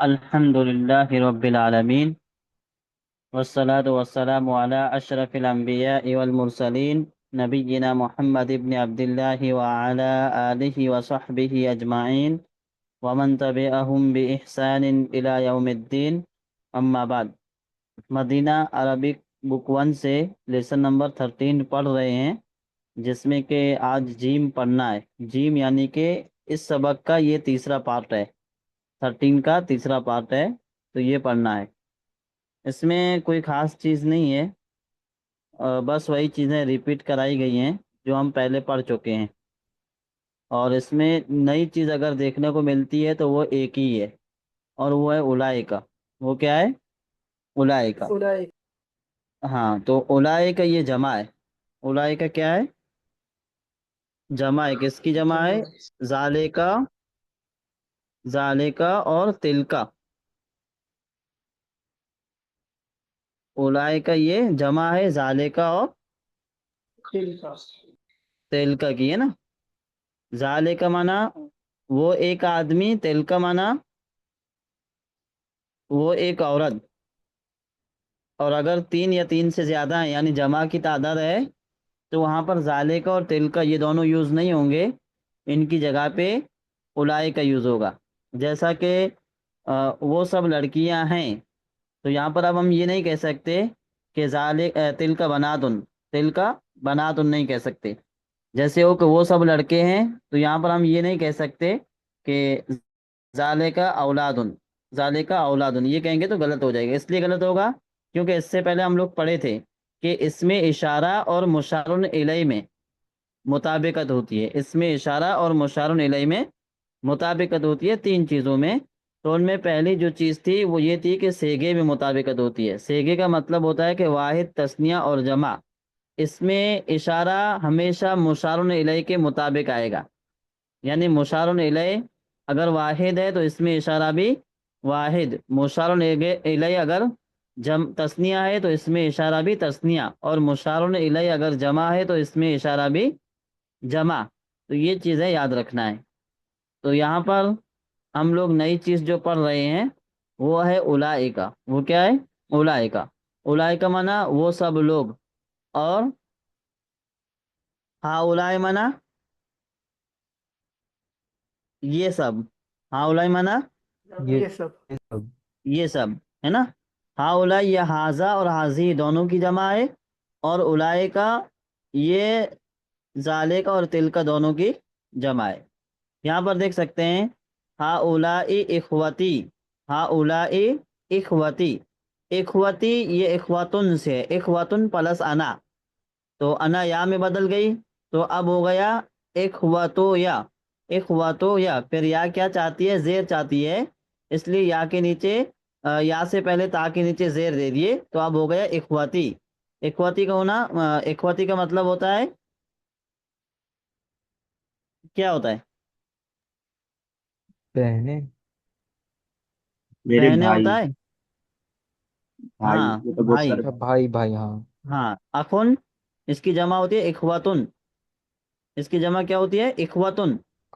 الحمد لله رب العالمين والصلاة والسلام على أشرف الأنبياء والمرسلين نبينا محمد بن عبد الله وعلى آله وصحبه أجمعين ومن تبعهم بإحسان إلى يوم الدين أما بعد مدینہ عربک بک 1 سے لیسن نمبر 13 پڑھ رہے ہیں، جس میں کہ آج جیم پڑھنا ہے۔ جیم یعنی کہ اس سبق کا یہ تیسرا پارٹ ہے، 13 کا تیسرا پارٹ ہے، تو یہ پڑھنا ہے۔ اس میں کوئی خاص چیز نہیں ہے، بس وہی چیزیں ریپیٹ کرائی گئی ہیں جو ہم پہلے پڑھ چکے ہیں، اور اس میں نئی چیز اگر دیکھنے کو ملتی ہے تو وہ ایک ہی ہے، اور وہ ہے اولائکا۔ وہ کیا ہے؟ اولائکا۔ اولئک ہاں، تو اولائکا یہ جمع ہے۔ اولائکا کیا ہے؟ جمع ہے۔ کس کی جمع ہے؟ جمع ذالکا، ذالکا اور تلکا۔ اولائکا یہ جمع ہے ذالکا اور تلک تلکا کی، ہے نا۔ ذالکا مانا وہ ایک آدمی، تلکا مانا وہ ایک عورت، اور اگر 3 یا 3 سے زیادہ ہیں یعنی جمع کی تعداد ہے تو وہاں پر ذالکا اور تلکا یہ دونوں یوز نہیں ہوں گے، ان کی جگہ پہ اولائکا یوز ہوگا۔ جیسا کہ وہ سب لڑکیاں ہیں، تو یہاں پر اب ہم یہ نہیں کہہ سکتے کہ تلکا بناتن، تلکا بناتن نہیں کہہ سکتے۔ جیسے ہو کہ وہ سب لڑکے ہیں، تو یہاں پر ہم یہ نہیں کہہ سکتے کہ ذالکا اولادن، ذالکا اولادن یہ کہیں گے تو غلط ہو جائے گا۔ اس لیے غلط ہوگا کیونکہ اس سے پہلے ہم لوگ پڑھے تھے کہ اس میں اشارہ اور مشار الیہ میں مطابقت ہوتی ہے۔ اس میں اشارہ اور مشار الیہ میں مطابقت ہوتی ہے 3 چیزوں میں، تو ان میں پہلی جو چیز تھی وہ یہ تھی کہ سیگے میں مطابقت ہوتی ہے۔ سیگے کا مطلب ہوتا ہے کہ واحد، تثنیہ اور جمع، اس میں اشارہ ہمیشہ مشار الیہ کے مطابق آئے گا۔ یعنی مشار الیہ اگر واحد ہے تو اس میں اشارہ بھی واحد، مشار الیہ اگر تثنیہ ہے تو اس میں اشارہ بھی تثنیہ، اور مشار الیہ اگر جمع ہے تو اس میں اشارہ بھی جمع۔ تو یہ چیزیں یاد رکھنا ہے۔ تو یہاں پر ہم لوگ نئی چیز جو پڑھ رہے ہیں وہ ہے اولائکا۔ وہ کیا ہے؟ اولائکا۔ اولائکا مانا وہ سب لوگ، اور ہاؤلائی مانا یہ سب۔ ہاؤلائی مانا یہ سب یہ سب یہ سب، ہے نا۔ ہاؤلائی یہ ہاذا اور حاذی دونوں کی جمع ہے، اور اولائکا یہ ذالکا اور تلکا دونوں کی جمع ہے۔ یہاں پر دیکھ سکتے ہیں ہاؤلائی اخوتی، ہاؤلائی اخوتی، اخوتی یہ اخواتن سے ہے، اخواتن پلس انا، تو انا یا میں بدل گئی، تو اب ہو گیا اخواتو یا، اخواتو یا۔ پھر یا کیا چاہتی ہے؟ زیر چاہتی ہے، اس لیے یا کے نیچے یا سے پہلے تا کے نیچے زیر دے دیے، تو اب ہو گیا اخواتی۔ اخواتی کا ہونا، اخواتی کا مطلب ہوتا ہے، کیا ہوتا ہے؟ بہنیں، میرے بہنیں بھائی، ہوتا ہے، بھائی ہاں یہ تو بہت بھائی، سارے اچھا بھائی بھائی، ہاں ہاں اخن، اس کی جمع ہوتی ہے اخواتن، اس کی جمع کیا ہوتی ہے؟ اخواتن۔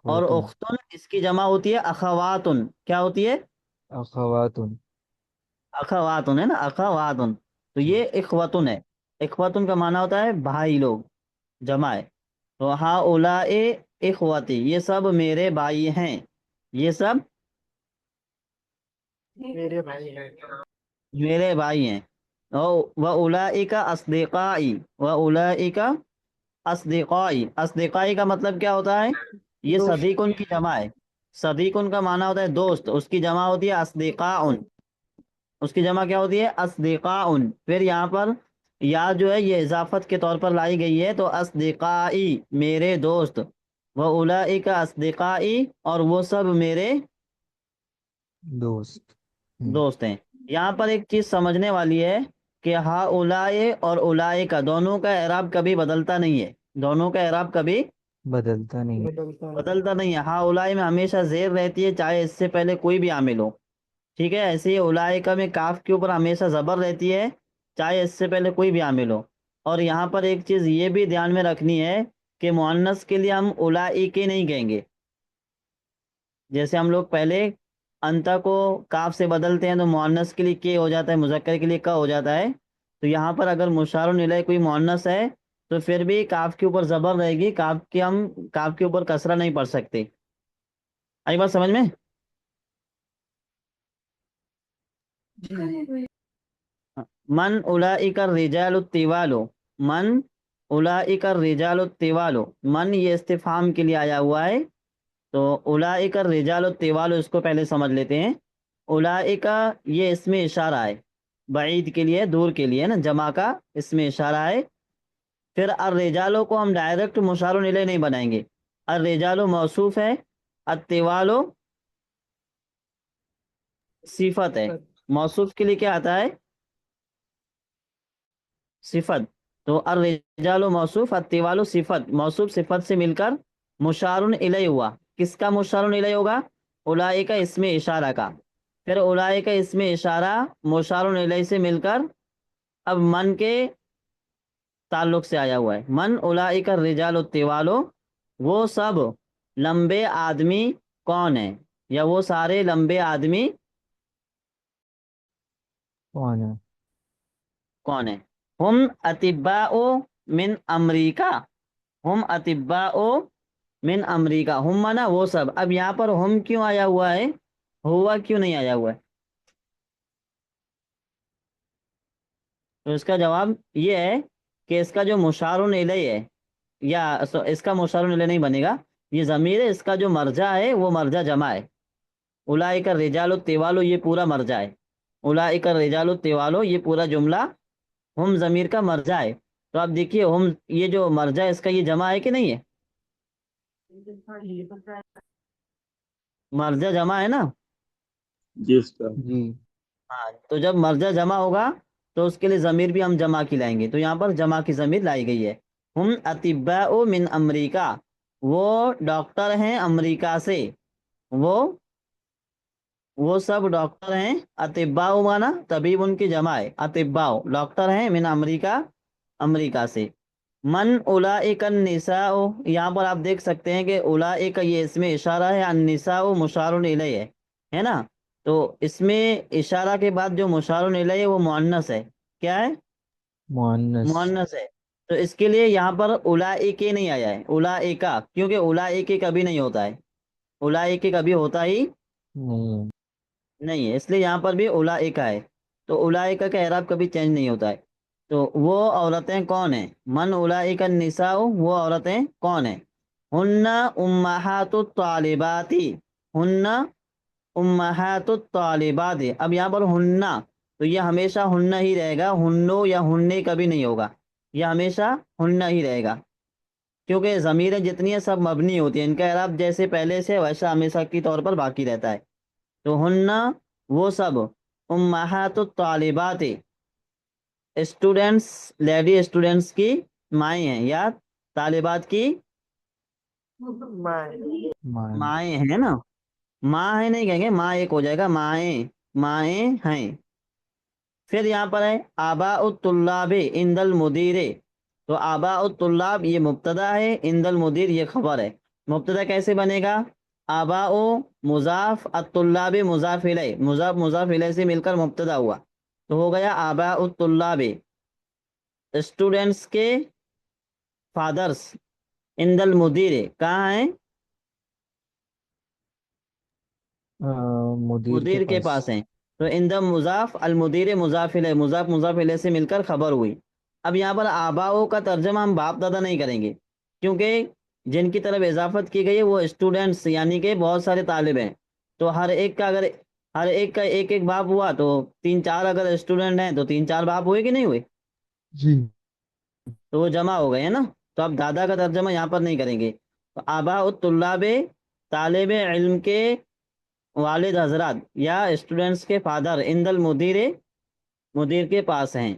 اور خواتون، اختن اس کی جمع ہوتی ہے اخواتن، کیا ہوتی ہے؟ اخواتون، اخواتن، ہے نا، اخواتن۔ تو یہ اخواتن ہے۔ اخواتن کا معنی ہوتا ہے بھائی لوگ، جمع ہے۔ تو ہا اولائے اخواتی، یہ سب میرے بھائی ہیں، یہ سب میرے بھائی ہیں۔ میرے بھائی ہیں۔ و اولائک اصدقائی، و اولائک اصدقائی، اصدقائی کا مطلب کیا ہوتا ہے؟ یہ دوست صدیقن کی جمع ہے۔ صدیقن کا معنی ہوتا ہے دوست، اس کی جمع ہوتی ہے اصدقاءن، اس کی جمع کیا ہوتی ہے؟ اصدقاءن۔ پھر یہاں پر یا جو ہے یہ اضافت کے طور پر لائی گئی ہے، تو اصدقائی میرے دوست، و اولئک اصدقائی اور وہ سب میرے دوست، دوست ہیں۔ یہاں پر ایک چیز سمجھنے والی ہے کہ ہا اولائے اور اولائکا دونوں کا اعراب کبھی بدلتا نہیں ہے، دونوں کا اعراب کبھی بدلتا نہیں بدلتا نہیں۔ بدلتا نہیں ہے۔ ہا اولائے میں ہمیشہ زیر رہتی ہے، چاہے اس سے پہلے کوئی بھی عامل ہو، ٹھیک ہے۔ ایسے ہی اولائکا میں کاف کے اوپر ہمیشہ زبر رہتی ہے، چاہے اس سے پہلے کوئی بھی عامل ہو۔ اور یہاں پر ایک چیز یہ بھی دھیان میں رکھنی ہے کہ مؤنث کے لیے ہم اولائکے نہیں کہیں گے، جیسے ہم لوگ پہلے انتا کو کاف سے بدلتے ہیں تو مؤنث کے لیے کے ہو جاتا ہے، مذکر کے لیے کا ہو جاتا ہے. تو یہاں پر اگر مشار الیہ کوئی مؤنث ہے تو پھر بھی کاف کے اوپر زبر رہے گی، کاف کے اوپر کسرہ نہیں پڑھ سکتے. آئی بات سمجھ میں؟ من اولئک الرجال الطوال، من اولئک الرجال الطوال، من یہ استفہام کے لیے آیا ہوا ہے. تو اولئک الرجال الطوال اس کو پہلے سمجھ لیتے ہیں. اولئک یہ اس میں اشارہ ہے، بعید کے لیے، دور کے لیے نا، جمع کا اس میں اشارہ ہے. پھر الرجالوں کو ہم ڈائریکٹ مشار الیہ نہیں بنائیں گے. الرجال موصوف ہے، الطوال صفت ہے. موصوف کے لیے کیا آتا ہے؟ صفت. تو الرجال موصوف، الطوال صفت، موصوف صفت سے مل کر مشار الیہ ہوا. کس کا مشار الیہ ہوگا؟ اولئک اسم اشارہ کا. پھر اولئک اسم اشارہ مشار الیہ سے مل کر اب من کے تعلق سے آیا ہوا ہے. من اولئک الرجال الطوال، وہ سب لمبے آدمی کون ہیں، یا وہ سارے لمبے آدمی کون ہے؟ کون ہیں. ہم اطباء من امریکہ، ہم اطباء من امریکہ، ہم مانا وہ سب. اب یہاں پر ہم کیوں آیا ہوا ہے، ہوا کیوں نہیں آیا ہوا ہے؟ تو اس کا جواب یہ ہے کہ اس کا جو مشار الیہ ہے، یا اس کا مشار الیہ نہیں بنے گا، یہ ضمیر ہے، اس کا جو مرجع ہے وہ مرجع جمع ہے. اولئک الرجال الطوال یہ پورا مرجع ہے. اولئک الرجال الطوال یہ پورا جملہ ہم ضمیر کا مرجع ہے. تو آپ دیکھیے ہم یہ جو مرجع ہے اس کا یہ جمع ہے کہ نہیں ہے؟ مرجع جمع ہے نا. جی استاد. جی. ہاں، تو جب مرجع جمع ہوگا تو اس کے لیے ضمیر بھی ہم جمع کی لائیں گے. تو یہاں پر جمع کی ضمیر لائی گئی ہے. ہم اطباء من امریکہ، وہ ڈاکٹر ہیں امریکہ سے. وہ وہ سب ڈاکٹر ہیں. اطباء مانا طبیب ان کی جمع ہے، اطباء ڈاکٹر ہیں، من امریکہ امریکہ سے. من اولئک النساء، یہاں پر آپ دیکھ سکتے ہیں کہ اولئک یہ اس میں اشارہ ہے، النساء مشار الیہ ہے نا. تو اس میں اشارہ کے بعد جو مشار الیہ ہے وہ مؤنث ہے. کیا ہے؟ مؤنث. مؤنث ہے. تو اس کے لیے یہاں پر اولئک نہیں آیا ہے، اولئک، کیونکہ اولئک کبھی نہیں ہوتا ہے، اولئک کبھی ہوتا ہی نہیں. نہیں ہے، اس لیے یہاں پر بھی اولئک ہے. تو اولئک کا اعراب کبھی چینج نہیں ہوتا ہے. تو وہ عورتیں کون ہیں؟ من اولئک النساء، وہ عورتیں کون ہیں؟ ہن امہات الطالبات، ہن امہات الطالبات. اب یہاں پر ہننا، تو یہ ہمیشہ ہننا ہی رہے گا، ہنو یا ہننے کبھی نہیں ہوگا، یہ ہمیشہ ہننا ہی رہے گا. کیونکہ ضمیریں جتنی ہیں سب مبنی ہوتی ہیں، ان کا اعراب جیسے پہلے سے ویسا ہمیشہ کی طور پر باقی رہتا ہے. تو ہننا وہ سب، امہات الطالبات اسٹوڈنٹس، لیڈی اسٹوڈنٹس کی مائیں ہیں، یا طالبات کی مائیں. مائیں ہیں نا. ماں ہے نہیں کہیں گے، ماں ایک ہو جائے گا، مائیں، مائیں ہیں. پھر یہاں پر ہے آباء الطلاب عند المدیر. تو آباء الطلاب یہ مبتدا ہے، عند المدیر یہ خبر ہے. مبتدا کیسے بنے گا؟ آباء مضاف، الطلاب مضاف الیہ، مضاف مضاف الیہ سے مل کر مبتدا ہوا، تو ہو گیا آباء الطلاب اسٹوڈنٹس کے فادرس، عند المدیر کہاں ہیں؟ مدیر کے مدیر کے پاس. پاس ہیں. تو عند مضاف، المدیر مضاف الیہ، مضاف مضاف الیہ سے مل کر خبر ہوئی. اب یہاں پر آباؤ کا ترجمہ ہم باپ دادا نہیں کریں گے، کیونکہ جن کی طرف اضافت کی گئی ہے وہ اسٹوڈنٹس یعنی کہ بہت سارے طالب ہیں. تو ہر ایک کا ایک ایک باپ ہوا تو تین چار اگر اسٹوڈنٹ ہیں تو تین چار باپ ہوئے کہ نہیں ہوئے؟ جی. تو وہ جمع ہو گئے ہیں نا. تو اب دادا کا ترجمہ یہاں پر نہیں کریں گے. تو آباء الطلاب طالب علم کے والد حضرات یا اسٹوڈنٹس کے فادر عند المدیر مدیر کے پاس ہیں.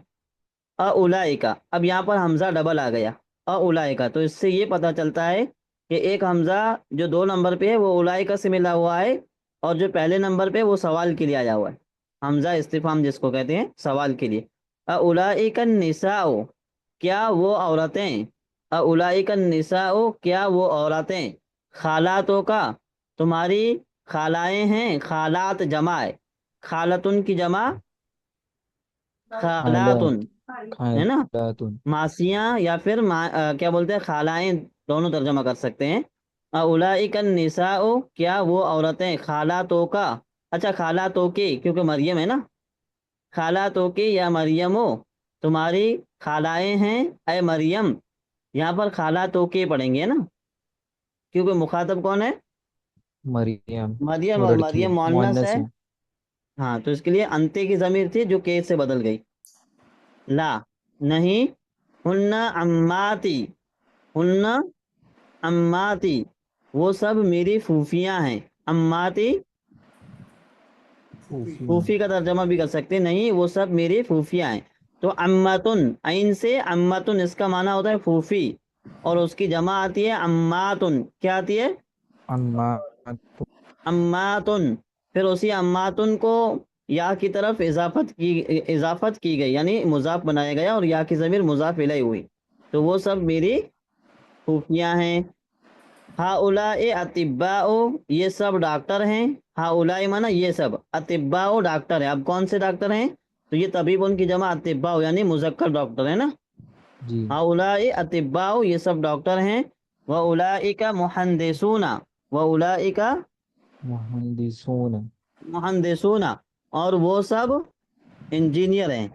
اولئک، اب یہاں پر حمزہ ڈبل آ گیا، اولئک. تو اس سے یہ پتہ چلتا ہے کہ ایک حمزہ جو دو نمبر پہ ہے وہ اولئک سے ملا ہوا ہے، اور جو پہلے نمبر پہ وہ سوال کے لیے آیا ہوا ہے، حمزہ استفہام جس کو کہتے ہیں، سوال کے لیے. اولئک النساء، کیا وہ عورتیں، اولئک النساء کیا وہ عورتیں، خالاتوں کا تمہاری خالائیں ہیں، خالات جمع ہے، خالتن کی جمع خالاتن خالات ہے نا، خالات ماسیاں یا پھر کیا بولتے ہیں خالائیں، دونوں ترجمہ کر سکتے ہیں۔ اولئک النساء، کیا وہ عورتیں، خالاتوں کا، اچھا خالاتوں کی کیونکہ مریم ہے نا، خالاتوں کی یا مریم ہو، تمہاری خالائیں ہیں اے مریم، یہاں پر خالاتوں کے پڑھیں گے نا، کیونکہ مخاطب کون ہے؟ مریم، مریم، وہ اور لڑکی ہے، مریم مؤنث مؤنث ہے، ہے۔ ہاں تو اس کے لیے انتے کی ضمیر تھی جو کے سے بدل گئی، لا نہیں، ہن اماتی، ہن اماتی، وہ سب میری پھوفیاں ہیں، اماتی صوفیہ، پھوفی کا ترجمہ بھی کر سکتے ہیں، نہیں وہ سب میری پھوفیاں ہیں۔ تو امتن، عین سے امتن، اس کا معنی ہوتا ہے پھوفی، اور اس کی جمع آتی ہے اماتن، کیا آتی ہے؟ اما، اماتن، پھر اسی اماتن کو یا کی طرف اضافت کی گئی، یعنی مضاف بنایا گیا اور یا کی ضمیر مضاف الیہ ہوئی، تو وہ سب میری پھوفیاں ہیں۔ ہاؤلاء اطباء، یہ سب ڈاکٹر ہیں، ہاؤلاء مانا یہ سب، اطباء ڈاکٹر ہیں، اب کون سے ڈاکٹر ہیں؟ تو یہ طبیب ان کی جمع اطباء یعنی مذکر ڈاکٹر ہے نا، جی، ہاؤلاء اطباء یہ سب ڈاکٹر ہیں، واولئک مہندسون، واولئک مہندسون، مہندسون، اور وہ سب انجینئر ہیں،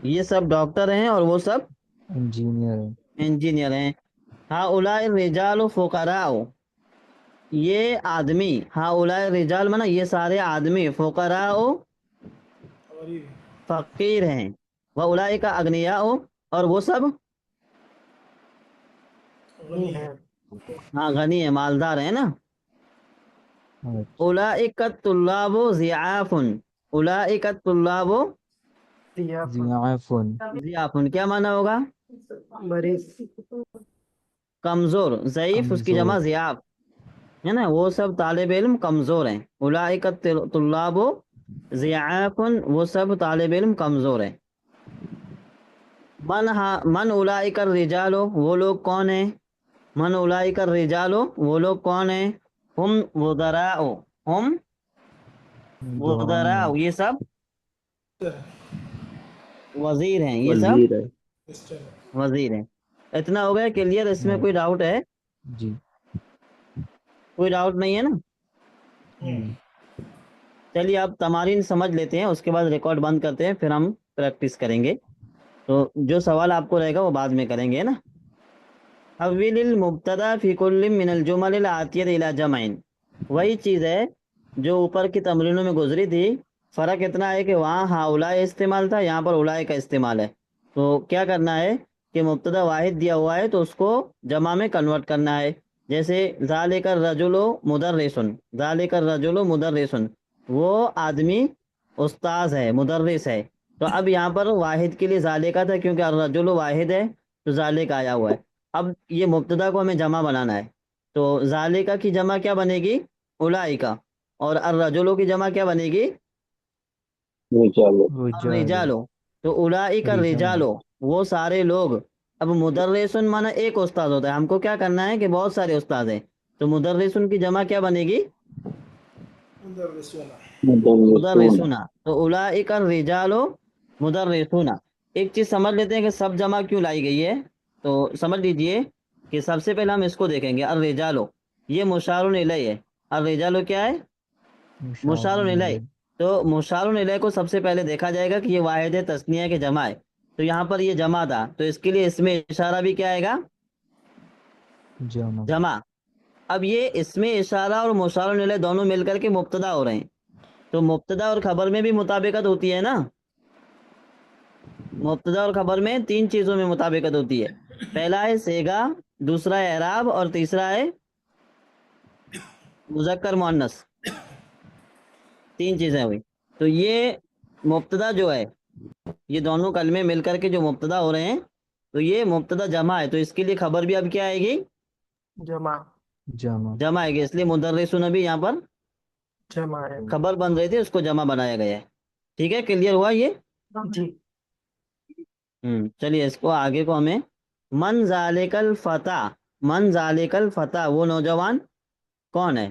یہ سب ڈاکٹر ہیں اور وہ سب انجینئر ہے۔ انجینئر ہیں۔ ہاؤلاء الرجال فقراء، یہ آدمی، ہاؤلاء الرجال مانا یہ سارے آدمی، فقراء فقیر ہیں، واولئک اغنیاء، اور وہ سب غنی ہے۔ ہاں غنی ہے، مالدار ہیں نا۔ اچھا، اولئک الطلاب ضیاف، اولئک الطلاب ضیافت، ضیاف، ضیاف، کیا معنی ہوگا؟ مریض، کمزور، ضعیف اس کی جمع کمزور، ضیاف ہے نا، وہ سب طالب علم کمزور ہیں، اولئک الطلاب ضیاف، وہ سب طالب علم کمزور ہیں۔ من اولئک الرجال، وہ لوگ کون ہیں؟ من اولئک الرجال، وہ لوگ کون ہیں؟ ہم وزراء، ہم وزراء، دعائیں، یہ سب وزیر ہیں، یہ سب وزیر ہے۔ وزیر ہیں۔ اتنا ہو گیا کلیئر؟ اس میں کوئی ڈاؤٹ ہے؟ جی، کوئی ڈاؤٹ نہیں ہے نا؟ نہیں، چلیے اب تمارین سمجھ لیتے ہیں، اس کے بعد ریکارڈ بند کرتے ہیں، پھر ہم پریکٹس کریں گے، تو جو سوال آپ کو رہے گا وہ بعد میں کریں گے نا۔ اول المبتدا فی کل من الجمل الآتیہ الی جمعین، وہی چیز ہے جو اوپر کی تمرینوں میں گزری تھی، فرق اتنا ہے کہ وہاں ہاؤلاء استعمال تھا، یہاں پر اولئک کا استعمال ہے۔ تو کیا کرنا ہے کہ مبتدا واحد دیا ہوا ہے تو اس کو جمع میں کنورٹ کرنا ہے، جیسے ذالک الرجل مدرسن، ذالک الرجل مدرسن، وہ آدمی استاذ ہے، مدرس ہے، تو اب یہاں پر واحد کے لیے ذالکہ تھا کیونکہ الرجل واحد ہے تو ذالک آیا ہوا ہے۔ اب یہ مبتدا کو ہمیں جمع بنانا ہے، تو ذالکہ کی جمع کیا بنے گی؟ اولئکہ، اور الرجل کی جمع کیا بنے گی؟ انشاءاللہ۔ رجال، الرجال، تو اولئک رجال، الرجال، وہ سارے لوگ۔ اب مدرسن مانا ایک استاد ہوتا ہے، ہم کو کیا کرنا ہے کہ بہت سارے استاد ہیں، تو مدرسن کی جمع کیا بنے گی؟ مدرسون، مدرسون، تو اولئک الرجال مدرسون۔ ایک چیز سمجھ لیتے ہیں کہ سب جمع کیوں لائی گئی ہے، تو سمجھ لیجئے کہ سب سے پہلے ہم اس کو دیکھیں گے، الرجال یہ مشار الیہ ہے، الرجال کیا ہے؟ مشار الیہ، مشاور، تو مشار الیہ کو سب سے پہلے دیکھا جائے گا کہ یہ واحد تثنیہ کے جمع ہے، تو یہاں پر یہ جمع تھا تو اس کے لیے اس میں اشارہ بھی کیا آئے گا؟ جمع، جمع۔ اب یہ اس میں اشارہ اور مشار الیہ دونوں مل کر کے مبتدا ہو رہے ہیں، تو مبتدا اور خبر میں بھی مطابقت ہوتی ہے نا، مبتدا اور خبر میں تین چیزوں میں مطابقت ہوتی ہے، پہلا ہے صیغہ، دوسرا ہے اعراب، اور تیسرا ہے مذکر مؤنث، تین چیزیں ہوئی، تو یہ مبتدا جو ہے، یہ دونوں کلمے مل کر کے جو مبتدا ہو رہے ہیں، تو یہ مبتدا جمع ہے، تو اس کے لیے خبر بھی اب کیا آئے گی؟ جمع، جمع، جمع آئے گی، اس لیے مدرسون بھی یہاں پر جمع ہے۔ خبر بن رہی تھی، اس کو جمع بنایا گیا ہے۔ ٹھیک ہے، کلیئر ہوا یہ؟ جی، چلیے اس کو آگے کو ہمیں، من ذالک الفتح، من ذالک الفتح، وہ نوجوان کون ہے؟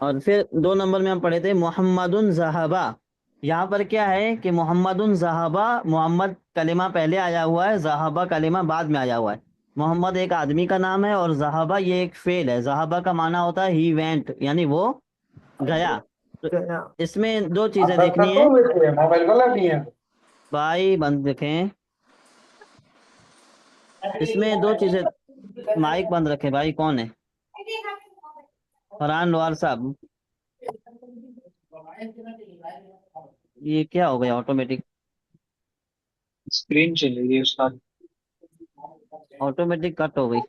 اور پھر 2 نمبر میں ہم پڑھے تھے محمد ذہبا. یہاں پر کیا ہے کہ محمد ذہبا، محمد کلمہ پہلے آیا ہوا ہے، ذہبا کلمہ بعد میں آیا ہوا ہے. محمد ایک آدمی کا نام ہے اور ذہبا یہ ایک فعل ہے. ذہبا کا معنی ہوتا ہے ہی وینٹ، یعنی وہ گیا. تو گیا. اس میں 2 چیزیں دیکھنی ہے موبائل والا نہیں ہے. بھائی، بند رکھیں. اس میں 2 چیزیں. مائک بند رکھے بھائی. کون ہے؟ فرحان لوہار صاحب. یہ کیا ہو گیا آٹومیٹک؟ اسکرین چلے گی استاد. آٹومیٹک کٹ ہو گئی،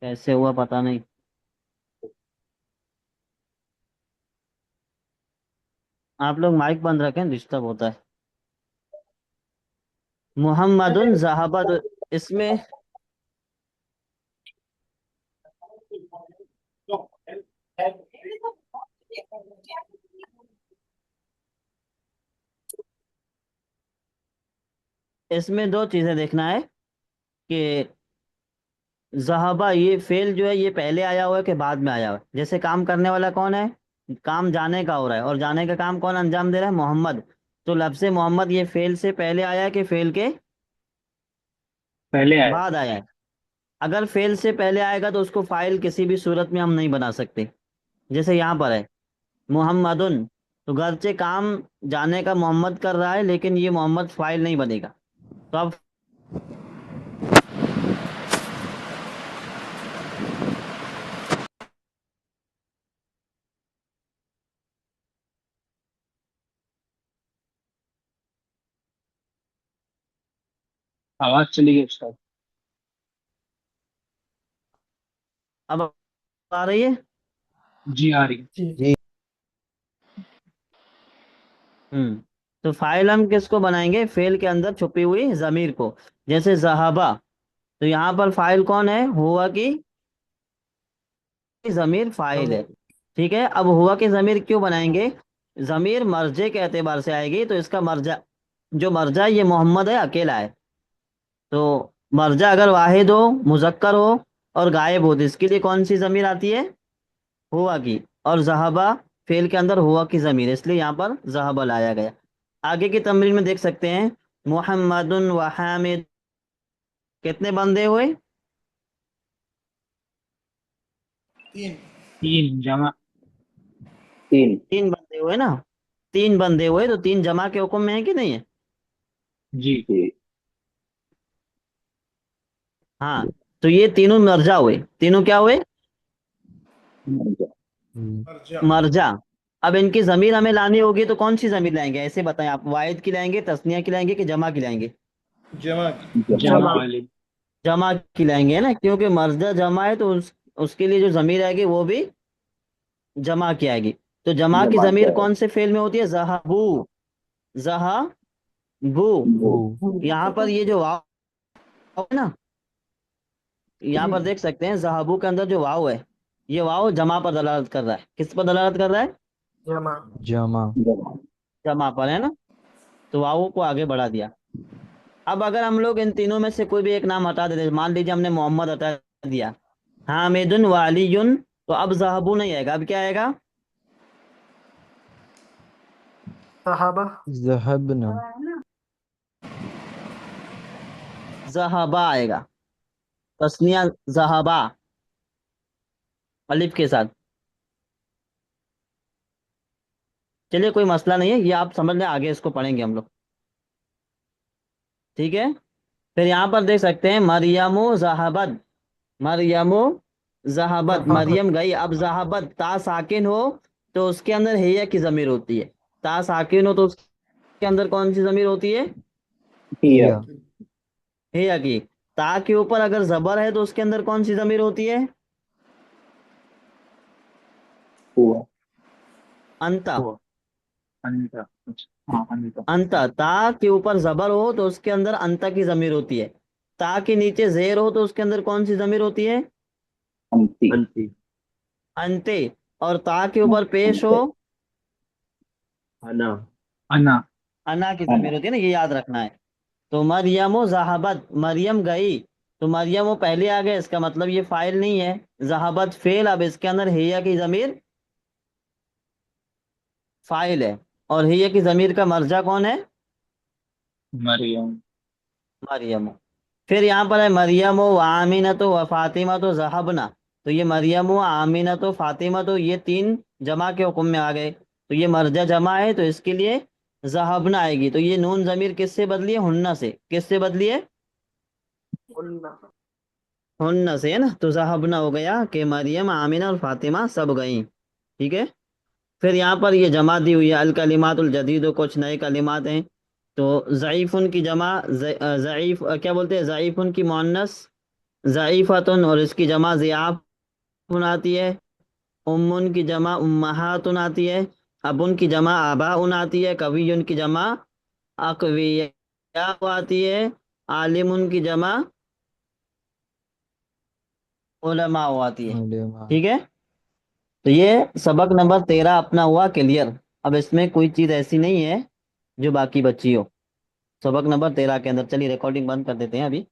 کیسے ہوا پتا نہیں. آپ لوگ مائک بند رکھیں، ڈسٹرب ہوتا ہے. محمد ذہبا، تو اس میں اس میں 2 چیزیں دیکھنا ہے کہ ذہبا یہ فعل جو ہے یہ پہلے آیا ہوا ہے کہ بعد میں آیا ہوا ہے. جیسے کام کرنے والا کون ہے؟ کام جانے کا ہو رہا ہے، اور جانے کا کام کون انجام دے رہا ہے؟ محمد. تو لفظ محمد یہ فعل سے پہلے آیا ہے کہ فعل کے پہلے آئے. بعد آیا ہے؟ اگر فعل سے پہلے آئے گا تو اس کو فاعل کسی بھی صورت میں ہم نہیں بنا سکتے. جیسے یہاں پر ہے محمد، تو گرچہ کام جانے کا محمد کر رہا ہے لیکن یہ محمد فاعل نہیں بنے گا. تو اب آواز چلی گئی استاد. اب آ رہی ہے؟ جی آ رہی ہے. جی. جی. تو فاعل ہم کس کو بنائیں گے؟ فعل کے اندر چھپی ہوئی ضمیر کو. جیسے ذہبا، تو یہاں پر فاعل کون ہے؟ ہوا کی ضمیر فاعل ہے. ٹھیک ہے. اب ہوا کی ضمیر کیوں بنائیں گے؟ ضمیر مرجع کے اعتبار سے آئے گی، تو اس کا مرجع، جو مرجع یہ محمد ہے، اکیلا ہے. تو مرجع اگر واحد ہو، مذکر ہو اور غائب ہو تو اس کے لیے کون سی ضمیر آتی ہے؟ ہوا کی. اور ذہبا فعل کے اندر ہوا کی ضمیر ہے، اس لیے یہاں پر ذہبا لایا گیا. آگے کی تمرین میں دیکھ سکتے ہیں محمد و حامد، کتنے بندے ہوئے؟ 3 جمع. 3. 3 بندے ہوئے نا. 3 بندے ہوئے تو 3 جمع کے حکم میں ہے کہ نہیں ہے؟ جی. ہاں. تو یہ تینوں مرجع ہوئے. تینوں کیا ہوئے؟ مرجع. اب ان کی ضمیر ہمیں لانی ہوگی تو کون سی ضمیر لائیں گے؟ ایسے بتائیں آپ. واحد کی لائیں گے، تثنیہ کی لائیں گے کہ جمع کی لائیں گے؟ جمع والی. جمع کی لائیں گے نا، کیونکہ مرجع جمع ہے تو اس کے لیے جو ضمیر آئے گی وہ بھی جمع کی آئے گی. تو جمع کی ضمیر کون سے فعل میں ہوتی ہے؟ ذہبو. ذہبو. یہاں پر یہ جو واو ہے نا، یہاں پر دیکھ سکتے ہیں ذہبو کے اندر جو واو ہے، یہ واو جمع پر دلالت کر رہا ہے. کس پر دلالت کر رہا ہے؟ جمع. جمع. جمع پر ہے نا. تو واو کو آگے بڑھا دیا. اب اگر ہم لوگ ان تینوں میں سے کوئی بھی ایک نام ہٹا دیتے، مان لیجیے ہم نے محمد ہٹا دیا، حامد و علی، تو اب ذہبو نہیں آئے گا. اب کیا آئے گا؟ صحابہ. ذهبنا. ذہبا آئے گا. تسنیہ ذہبا الف کے ساتھ. چلیے کوئی مسئلہ نہیں ہے، یہ آپ سمجھ لیں، آگے اس کو پڑھیں گے ہم لوگ. ٹھیک ہے. پھر یہاں پر دیکھ سکتے ہیں مریم و ذہبت. مریم و ذہبت، مریم گئی. اب ذہبت تا ساکن ہو تو اس کے اندر ہیا کی ضمیر ہوتی ہے. تا ساکن ہو تو اس کے اندر کون سی ضمیر ہوتی ہے؟ هي. ہیا کی. تا کے اوپر اگر زبر ہے تو اس کے اندر کون سی ضمیر ہوتی ہے؟ ہوا. انتا. انتا. ہاں انتا. انتا. تا کے اوپر زبر ہو تو اس کے اندر انتا کی ضمیر ہوتی ہے. تا کے نیچے زیر ہو تو اس کے اندر کون سی ضمیر ہوتی ہے؟ انتی. انتے. اور تا کے اوپر پیش ہو، انا. انا کی ضمیر ہوتی ہے نا، یہ یاد رکھنا ہے. تو مریم و ذہبت، مریم گئی، تو مریم وہ پہلے آ گئے، اس کا مطلب یہ فاعل نہیں ہے. ذہبت فعل. اب اس کے اندر ہیا کی ضمیر فاعل ہے، اور ہی کی ضمیر کا مرجع کون ہے؟ مریم مریم۔ پھر یہاں پر ہے مریم و آمینہ و فاطمہ تو ذہبنا، تو یہ مریم و آمینہ تو فاطمہ تو یہ تین جمع کے حکم میں آ گئے، تو یہ مرجع جمع ہے، تو اس کے لیے ذہبنا آئے گی، تو یہ نون ضمیر کس سے بدلی ہے؟ ہنہ سے۔ کس سے بدلی ہے؟ قلنا ہنہ سے ہے نا، تو ذہبنا ہو گیا کہ مریم آمینہ اور فاطمہ سب گئیں، ٹھیک ہے۔ پھر یہاں پر یہ جمع دی ہوئی ہے الکلمات الجدید، کچھ نئے کلمات ہیں، تو ضعیف ان کی جمع ضعیف کیا بولتے ہیں؟ ضعیف ان کی مؤنث ضعیفتن، اور اس کی جمع ضیاف آتی ہے۔ امن کی جمع امہات آتی ہے۔ ابن کی جمع آباء آتی ہے۔ قوی کی جمع اقویاء آتی ہے۔ عالم کی جمع علماء آتی ہے، علماء ٹھیک ہے۔ تو یہ سبق نمبر 13 اپنا ہوا کلیئر۔ اب اس میں کوئی چیز ایسی نہیں ہے جو باقی بچی ہو، سبق نمبر 13 کے اندر۔ چلیے ریکارڈنگ بند کر دیتے ہیں ابھی۔